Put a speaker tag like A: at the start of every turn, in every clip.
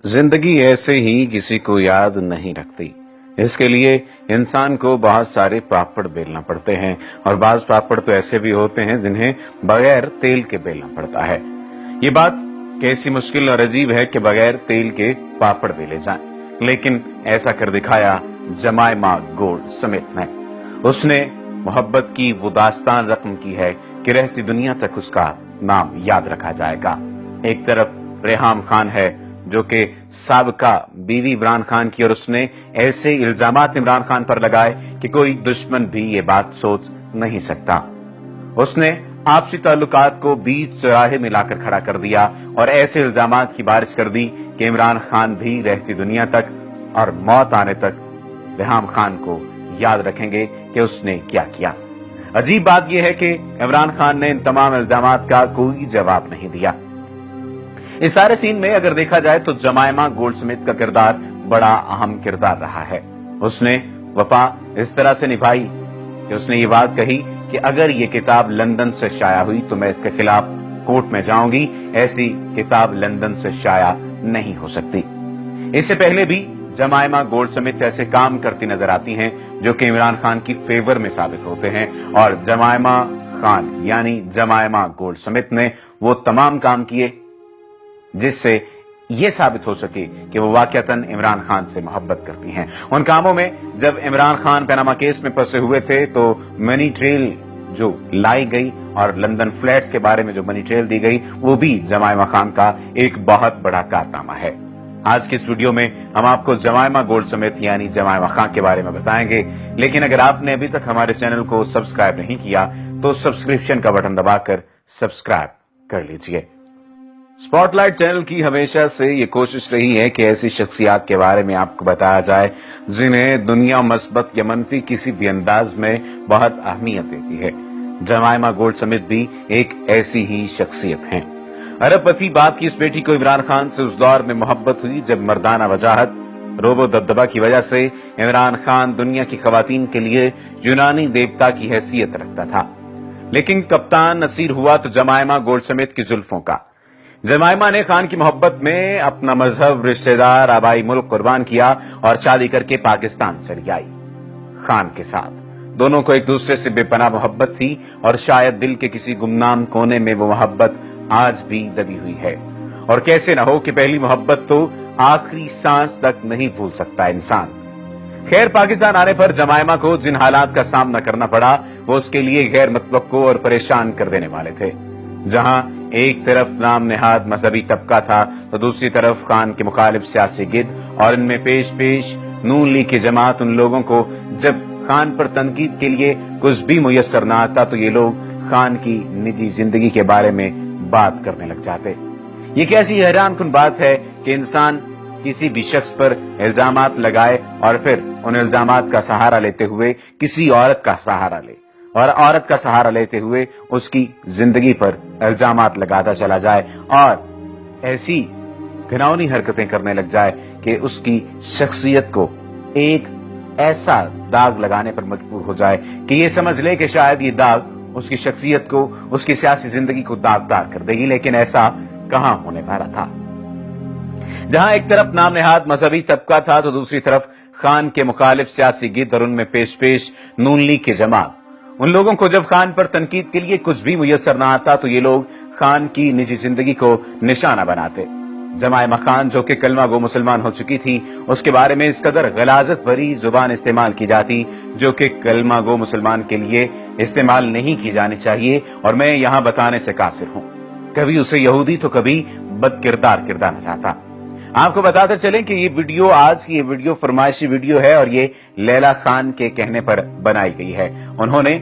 A: जिंदगी ऐसे ही किसी को याद नहीं रखती। इसके लिए इंसान को बहुत सारे पापड़ बेलना पड़ते हैं और बाज पापड़ तो ऐसे भी होते हैं जिन्हें बगैर तेल के बेलना पड़ता है। ये बात कैसी मुश्किल और अजीब है कि बगैर तेल के पापड़ बेले जाएं, लेकिन ऐसा कर दिखाया जमाइमा गोल्ड स्मिथ ने। उसने मोहब्बत की वो दास्तान रकम की है कि रहती दुनिया तक उसका नाम याद रखा जाएगा। एक तरफ रेहाम खान है जो कि साबका बीवी इमरान खान की, और उसने ऐसे इल्जामात इमरान खान पर लगाए कि कोई दुश्मन भी ये बात सोच नहीं सकता। उसने आपसी ताल्लुकात को बीच चौराहे में लाकर खड़ा कर दिया और ऐसे इल्जामात की बारिश कर दी कि इमरान खान भी रहती दुनिया तक और मौत आने तक रेहाम खान को याद रखेंगे कि उसने क्या किया। अजीब बात यह है कि इमरान खान ने इन तमाम इल्जामात का कोई जवाब नहीं दिया। इस सारे सीन में अगर देखा जाए तो जमाइमा गोल्ड स्मिथ का किरदार बड़ा अहम किरदार रहा है। उसने वफा इस तरह से निभाई कि उसने ये बात कही कि अगर ये किताब लंदन से शाया हुई तो मैं इसके खिलाफ कोर्ट में जाऊंगी, ऐसी किताब लंदन से शाया नहीं हो सकती। इससे पहले भी जमाइमा गोल्ड स्मिथ ऐसे काम करती नजर आती हैं जो कि इमरान खान की फेवर में साबित होते हैं, और जमाइमा खान यानी जमाइमा गोल्ड स्मिथ ने वो तमाम काम किए जिससे यह साबित हो सके कि वो वाकईतन इमरान खान से मोहब्बत करती हैं। उन कामों में जब इमरान खान पनामा केस में फंसे हुए थे तो मनी ट्रेल जो लाई गई और लंदन फ्लैट्स के बारे में जो मनी ट्रेल दी गई वो भी जमाइमा खान का एक बहुत बड़ा कारनामा है। आज की इस वीडियो में हम आपको जमाइमा गोल्ड स्मिथ यानी जमाइमा खान के बारे में बताएंगे, लेकिन अगर आपने अभी तक हमारे चैनल को सब्सक्राइब नहीं किया तो सब्सक्रिप्शन का बटन दबाकर सब्सक्राइब कर लीजिए। स्पॉटलाइट चैनल की हमेशा से ये कोशिश रही है कि ऐसी शख्सियत के बारे में आपको बताया जाए जिन्हें दुनिया मस्बत या मनफी किसी भी अंदाज में बहुत अहमियत देती है। जमाइमा गोल्ड स्मिथ भी एक ऐसी ही शख्सियत हैं। अरबपति बाप की इस बेटी को इमरान खान से उस दौर में मोहब्बत हुई जब मर्दाना वजाहत रोबो दबदबा की वजह से इमरान खान दुनिया की खवातीन के लिए यूनानी देवता की हैसियत रखता था। लेकिन कप्तान नसीर हुआ तो जमाइमा गोल्ड स्मिथ की जुल्फों का। जमाइमा ने खान की मोहब्बत में अपना मजहब, रिश्तेदार, आबाई मुल्क कुर्बान किया और शादी करके पाकिस्तान चली आई। खान के साथ दोनों को एक दूसरे से बेपनाह मोहब्बत थी और शायद दिल के किसी गुमनाम कोने में वो मोहब्बत आज भी दबी हुई है। और कैसे ना हो कि पहली मोहब्बत तो आखिरी सांस तक नहीं भूल सकता इंसान। खैर, पाकिस्तान आने पर जमाइमा को जिन हालात का सामना करना पड़ा वो उसके लिए गैर मुतवक्को और परेशान कर देने वाले थे। जहां एक तरफ नाम नेहाद मजहबी तबका था तो दूसरी तरफ खान के मुखालिफ सियासी गिद, और इनमें पेश पेश नून लीग की जमात उन लोगों को जब खान पर तनकीद के लिए कुछ भी मुयस्सर न आता तो ये लोग खान की निजी जिंदगी के बारे में बात करने लग जाते। ये कैसी हैरानकुन बात है कि इंसान किसी भी शख्स पर इल्जामात लगाए और फिर उन इल्जामात का सहारा लेते हुए किसी औरत का सहारा ले, और औरत का सहारा लेते हुए उसकी जिंदगी पर इल्जामात लगाता चला जाए और ऐसी घिनौनी हरकतें करने लग जाए कि उसकी शख्सियत को एक ऐसा दाग लगाने पर मजबूर हो जाए कि ये समझ ले कि शायद ये दाग उसकी शख्सियत को, उसकी सियासी जिंदगी को दागदार कर देगी। लेकिन ऐसा कहां होने वाला था। जहां एक तरफ नाम नेहाद मजहबी तबका था तो दूसरी तरफ खान के मुखालिफ सियासी गिद्ध और उनमें पेश पेश नून लीग की जमात। उन लोगों को जब खान पर तनकीद के लिए कुछ भी मुयस्सर न आता तो ये लोग खान की निजी जिंदगी को निशाना बनाते। जमाइमा खान जो कि कलमा गो मुसलमान हो चुकी थी, उसके बारे में इस कदर गलाजत भरी जुबान इस्तेमाल की जाती जो कि कलमा गो मुसलमान के लिए इस्तेमाल नहीं की जानी चाहिए, और मैं यहां बताने से कासिर हूं। कभी उसे यहूदी तो कभी बदकिरदार किरदार चाहता। आपको बताते चलें कि ये वीडियो, आज की ये वीडियो फरमाइशी वीडियो है और ये लैला खान के कहने पर बनाई गई है। उन्होंने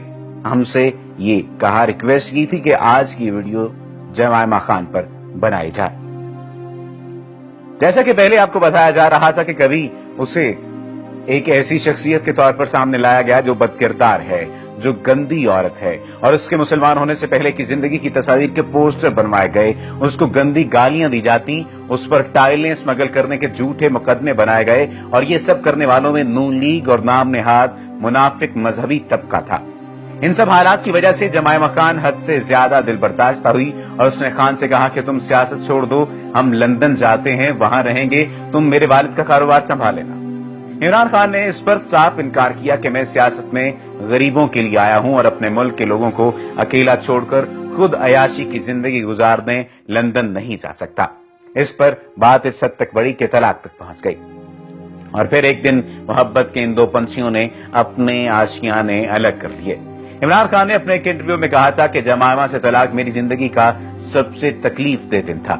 A: हमसे ये कहा, रिक्वेस्ट की थी कि आज की वीडियो जमाइमा खान पर बनाई जाए। जैसा कि पहले आपको बताया जा रहा था कि कभी उसे एक ऐसी शख्सियत के तौर पर सामने लाया गया जो बदकिरदार है, जो गंदी औरत है, और उसके मुसलमान होने से पहले की जिंदगी की तस्वीर के पोस्टर बनवाए गए, उसको गंदी गालियां दी जाती, उस पर टाइलें स्मगल करने के झूठे मुकदमे बनाए गए, और ये सब करने वालों में नून लीग और नाम नेहाद मुनाफिक मजहबी तबका था। ان سب حالات کی وجہ سے جمائمہ خان حد سے زیادہ دل برداشتہ ہوئی اور اس نے خان سے کہا کہ تم سیاست چھوڑ دو، ہم لندن جاتے ہیں، وہاں رہیں گے، تم میرے والد کا کاروبار سنبھال لینا۔ عمران خان نے اس پر صاف انکار کیا کہ میں سیاست میں غریبوں کے لیے آیا ہوں اور اپنے ملک کے لوگوں کو اکیلا چھوڑ کر خود عیاشی کی زندگی گزارنے لندن نہیں جا سکتا۔ اس پر بات اس حد تک بڑھی کہ طلاق تک پہنچ گئی، اور پھر ایک دن محبت کے ان دو پنچھیوں نے اپنے آشیانے الگ کر لیے۔ عمران خان نے اپنے ایک انٹرویو میں کہا تھا کہ جمائمہ سے طلاق میری زندگی کا سب سے تکلیف دہ دن تھا۔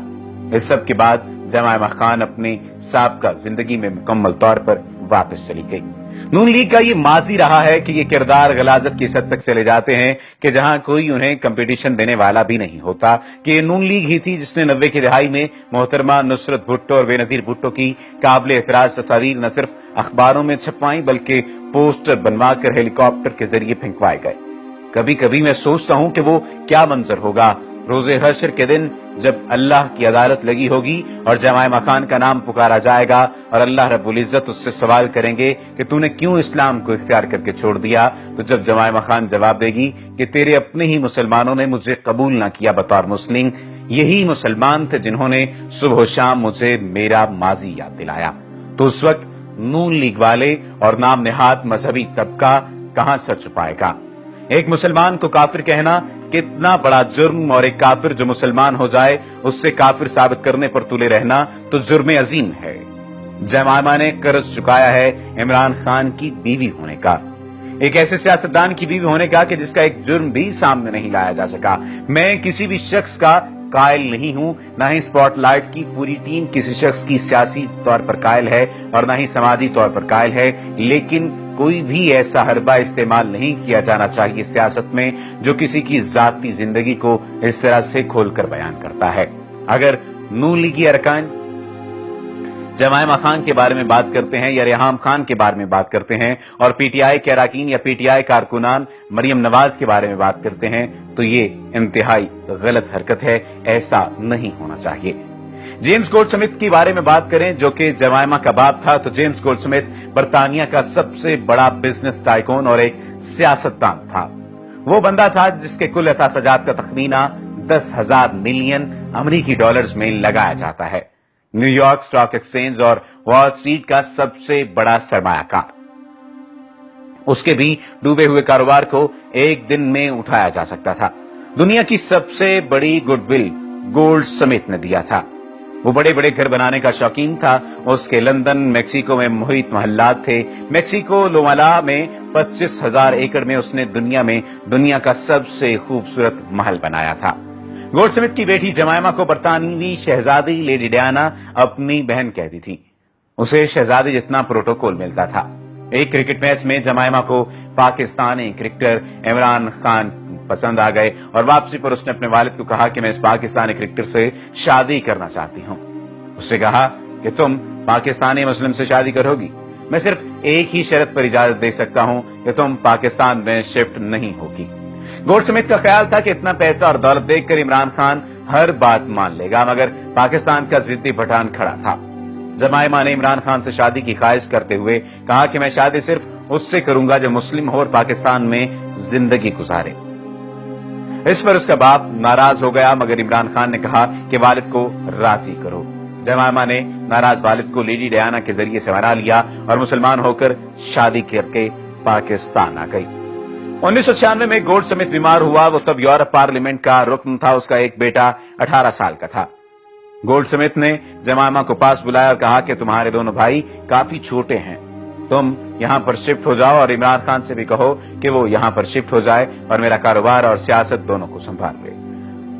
A: اس سب کے بعد جمائمہ خان اپنی سابقہ زندگی میں مکمل طور پر واپس چلی گئی۔ نون لیگ کا یہ ماضی رہا ہے کہ یہ کردار غلاظت کی اس حد تک چلے جاتے ہیں کہ جہاں کوئی انہیں کمپٹیشن دینے والا بھی نہیں ہوتا، کہ یہ نون لیگ ہی تھی جس نے 90 کی دہائی میں محترمہ نصرت بھٹو اور بے نظیر بھٹو کی قابل اعتراض تصاویر نہ صرف اخباروں میں چھپوائیں بلکہ پوسٹر بنوا کر ہیلی کاپٹر کے ذریعے پھینکوائے گئے۔ کبھی کبھی میں سوچتا ہوں کہ وہ کیا منظر ہوگا روز حشر کے دن جب اللہ کی عدالت لگی ہوگی اور جمائمہ خان کا نام پکارا جائے گا اور اللہ رب العزت اس سے سوال کریں گے کہ تو نے کیوں اسلام کو اختیار کر کے چھوڑ دیا، تو جب جمائمہ خان جواب دے گی کہ تیرے اپنے ہی مسلمانوں نے مجھے قبول نہ کیا بطور مسلم، یہی مسلمان تھے جنہوں نے صبح و شام مجھے میرا ماضی یاد دلایا، تو اس وقت نون لیگ والے اور نام نہاد مذہبی طبقہ کہاں سر چھپائے گا؟ ایک مسلمان کو کافر کہنا کتنا بڑا جرم، اور ایک کافر جو مسلمان ہو جائے اس سے کافر ثابت کرنے پر تلے رہنا تو جرم عظیم ہے۔ جمائمہ نے قرض چکایا ہے عمران خان کی بیوی ہونے کا، ایک ایسے سیاستدان کی بیوی ہونے کا کہ جس کا ایک جرم بھی سامنے نہیں لایا جا سکا۔ میں کسی بھی شخص کا قائل نہیں ہوں، نہ ہی سپاٹ لائٹ کی پوری ٹیم کسی شخص کی سیاسی طور پر قائل ہے اور نہ ہی سماجی طور پر قائل ہے، لیکن کوئی بھی ایسا حربہ استعمال نہیں کیا جانا چاہیے سیاست میں جو کسی کی ذاتی زندگی کو اس طرح سے کھول کر بیان کرتا ہے۔ اگر نون لیگی ارکان جمائمہ خان کے بارے میں بات کرتے ہیں یا ریحام خان کے بارے میں بات کرتے ہیں اور پی ٹی آئی کے اراکین یا پی ٹی آئی کارکنان مریم نواز کے بارے میں بات کرتے ہیں تو یہ انتہائی غلط حرکت ہے، ایسا نہیں ہونا چاہیے۔ جیمز گولڈ سمتھ کے بارے میں بات کریں جو کہ جمائمہ کا باپ تھا، تو جیمز گولڈ سمتھ برطانیہ کا سب سے بڑا بزنس ٹائکون اور ایک سیاستدان تھا۔ وہ بندہ تھا جس کے کل اثاثات کا تخمینہ 10,000 ملین امریکی ڈالرز میں لگایا جاتا ہے، نیو یارک سٹاک ایکسچینج اور وال سٹریٹ کا سب سے بڑا سرمایہ کار۔ اس کے بھی ڈوبے ہوئے کاروبار کو ایک دن میں اٹھایا جا سکتا تھا۔ دنیا کی سب سے بڑی گڈ ول گولڈ سمتھ نے دیا تھا۔ وہ بڑے بڑے گھر بنانے کا شوقین تھا۔ اس کے لندن، میکسیکو میں محیط محلات تھے۔ میکسیکو لومالا میں 25,000 ایکڑ میں اس نے دنیا کا سب سے خوبصورت محل بنایا تھا۔ گولڈ سمتھ کی بیٹی جمائمہ کو برطانوی شہزادی لیڈی ڈیانا اپنی بہن کہتی تھی۔ اسے شہزادی جتنا پروٹوکول ملتا تھا۔ ایک کرکٹ میچ میں جمائمہ کو پاکستانی کرکٹر عمران خان پسند آ گئے اور واپسی پر اس نے اپنے والد کو کہا کہ میں اس پاکستانی کرکٹر سے شادی کرنا چاہتی ہوں۔ اس نے کہا کہ تم پاکستانی مسلم سے شادی کرو گی، میں صرف ایک ہی شرط پر اجازت دے سکتا ہوں کہ تم پاکستان میں شفٹ نہیں ہوگی۔ گولڈ سمتھ کا خیال تھا کہ اتنا پیسہ اور دولت دیکھ کر عمران خان ہر بات مان لے گا، مگر پاکستان کا ضدی پٹھان کھڑا تھا۔ جمائمہ نے عمران خان سے شادی کی خواہش کرتے ہوئے کہا کہ میں شادی صرف اس سے کروں گا جو مسلم ہو اور پاکستان میں زندگی گزارے۔ اس پر اس کا باپ ناراض ہو گیا، مگر عمران خان نے کہا کہ والد کو راضی کرو۔ جمائمہ نے ناراض والد کو لیڈی ڈیانا کے ذریعے سے منا لیا اور مسلمان ہو کر شادی کر کے پاکستان آ گئی۔ 1996 میں گولڈ سمتھ بیمار ہوا۔ وہ تب یورپ پارلیمنٹ کا رکن تھا۔ اس کا ایک بیٹا 18 سال کا تھا۔ گولڈ سمتھ نے جمائمہ کو پاس بلایا اور کہا کہ تمہارے دونوں بھائی کافی چھوٹے ہیں، تم یہاں پر شفٹ ہو جاؤ اور عمران خان سے بھی کہو کہ وہ یہاں پر شفٹ ہو جائے اور میرا کاروبار اور سیاست دونوں کو سنبھال لے۔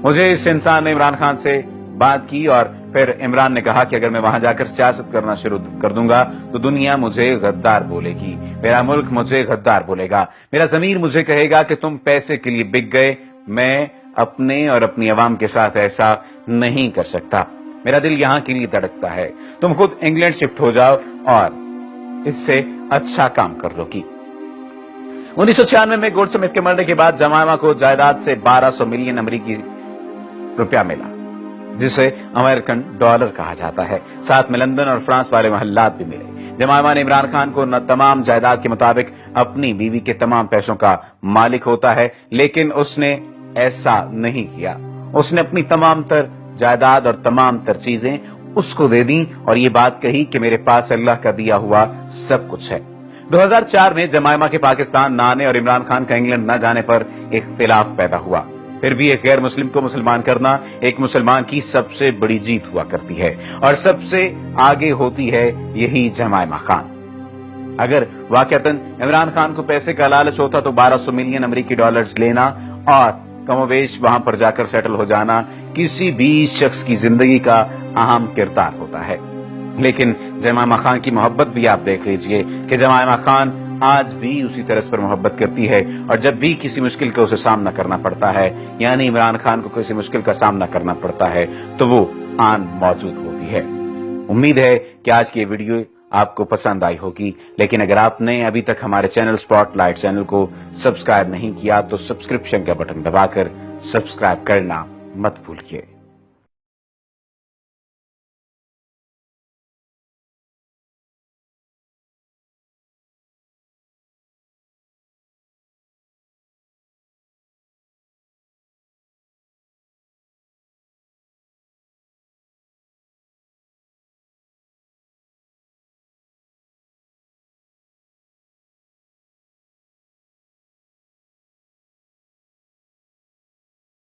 A: مجھے اس انسان نے عمران خان سے بات کی اور پھر عمران نے کہا کہ اگر میں وہاں جا کر سیاست کرنا شروع کر دوں گا تو دنیا مجھے غدار بولے گی، میرا ملک مجھے غدار بولے گا، میرا ضمیر مجھے کہے گا کہ تم پیسے کے لیے بک گئے۔ میں اپنے اور اپنی عوام کے ساتھ ایسا نہیں کر سکتا، میرا دل یہاں کے لیے دھڑکتا ہے۔ تم خود انگلینڈ شفٹ ہو جاؤ اور اس سے اچھا کام کر لو گی۔ 1996 میں گولڈ سمتھ کے مرنے کے بعد جمائمہ کو جائیداد سے 1200 ملین امریکی روپیہ ملا، جسے امریکن ڈالر کہا جاتا ہے۔ ساتھ میں لندن اور فرانس والے محلات بھی ملے۔ जमायमा ने इमरान खान को तमाम जायदाद के मुताबिक अपनी बीवी के तमाम पैसों का मालिक होता है, लेकिन उसने ऐसा नहीं किया। उसने अपनी तमाम तर जायदाद और तमाम तर चीजें उसको दे दी और ये बात कही कि मेरे पास अल्लाह का दिया हुआ सब कुछ है। 2004 में जमायमा के पाकिस्तान न आने और इमरान खान का इंग्लैंड न जाने पर इख्तिलाफ पैदा हुआ। फिर भी एक गैर मुस्लिम को मुसलमान करना एक मुसलमान की सबसे बड़ी जीत हुआ करती है और सबसे आगे होती है यही जमायमा खान। अगर वाकईतन इमरान खान को पैसे का लालच होता तो 1200 मिलियन अमेरिकी डॉलर्स लेना और कमोबेश वहां पर जाकर सेटल हो जाना किसी भी शख्स की जिंदगी का अहम किरदार होता है। लेकिन जमायमा खान की मोहब्बत भी आप देख लीजिए कि जमायमा खान आज भी उसी तरह पर मोहब्बत करती है और जब भी किसी मुश्किल का उसे सामना करना पड़ता है, यानी इमरान खान को किसी मुश्किल का सामना करना पड़ता है, तो वो आन मौजूद होती है। उम्मीद है कि आज की वीडियो आपको पसंद आई होगी, लेकिन अगर आपने अभी तक हमारे चैनल स्पॉटलाइट चैनल को सब्सक्राइब नहीं किया तो सब्सक्रिप्शन का बटन दबाकर सब्सक्राइब करना मत भूलिए।